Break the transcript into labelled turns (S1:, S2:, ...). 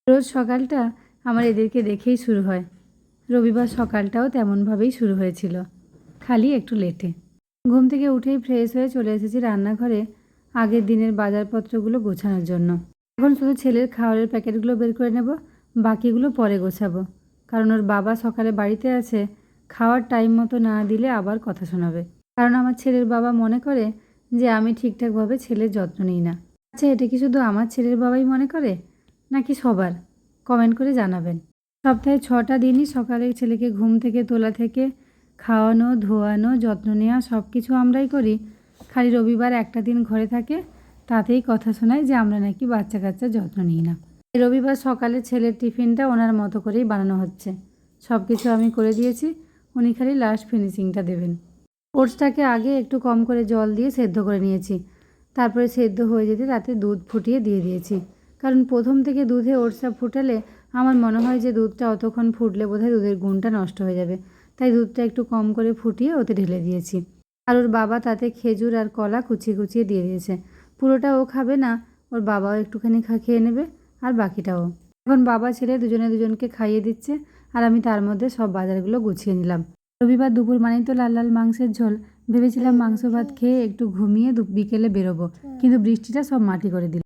S1: রোজ সকালটা আমার এদেরকে দেখেই শুরু হয়। রবিবার সকালটাও তেমনভাবেই শুরু হয়েছিল, খালি একটু লেটে। ঘুম থেকে উঠেই ফ্রেশ হয়ে চলে এসেছি রান্নাঘরে আগের দিনের বাজারপত্রগুলো গোছানোর জন্য। এখন শুধু ছেলের খাবারের প্যাকেটগুলো বের করে নেব, বাকিগুলো পরে গোছাবো। কারণ ওর বাবা সকালে বাড়িতে আছে, খাওয়ার টাইম মতো না দিলে আবার কথা শোনাবে। কারণ আমার ছেলের বাবা মনে করে যে আমি ঠিকঠাকভাবে ছেলের যত্ন নিই না। আচ্ছা, এটা কি শুধু আমার ছেলের বাবাই মনে করে, নাকি সবার? কমেন্ট করে জানাবেন। সপ্তাহে 6টা দিনই সকালে ছেলেকে ঘুম থেকে তোলা থেকে খাওয়ানো, ধোয়ানো, যত্ন নেওয়া সব কিছু আমরাই করি। খালি রবিবার একটা দিন ঘরে থাকে, তাতেই কথা শোনায় যে আমরা নাকি বাচ্চা কাচ্চার যত্ন নিই না। এই রবিবার সকালে ছেলের টিফিনটা ওনার মতো করেই বানানো হচ্ছে। সব কিছু আমি করে দিয়েছি, উনি খালি লাস্ট ফিনিশিংটা দেবেন। ওটসটাকে আগে একটু কম করে জল দিয়ে সেদ্ধ করে নিয়েছি। তারপরে সেদ্ধ হয়ে যেতে তাতে দুধ ফুটিয়ে দিয়ে দিয়েছি। কারণ প্রথম থেকে দুধে ওটসটা ফুটালে আমার মনে হয় যে দুধটা অতক্ষণ ফুটলে বোধহয় দুধের গুণটা নষ্ট হয়ে যাবে। তাই দুধটা একটু কম করে ফুটিয়ে ওতে ঢেলে দিয়েছি। আর ওর বাবা তাতে খেজুর আর কলা কুচিয়ে কুচিয়ে দিয়ে দিয়েছে। পুরোটা ও খাবে না, ওর বাবাও একটুখানি খেয়ে নেবে, আর বাকিটাও। এখন বাবা ছেলে দুজনে দুজনকে খাইয়ে দিচ্ছে, আর আমি তার মধ্যে সব বাজারগুলো গুছিয়ে নিলাম। রবিবার দুপুর মানেই তো লাল লাল মাংসের ঝোল। ভেবেছিলাম মাংস ভাত খেয়ে একটু ঘুমিয়ে বিকেলে বেরোবো, কিন্তু বৃষ্টিটা সব মাটি করে দিল।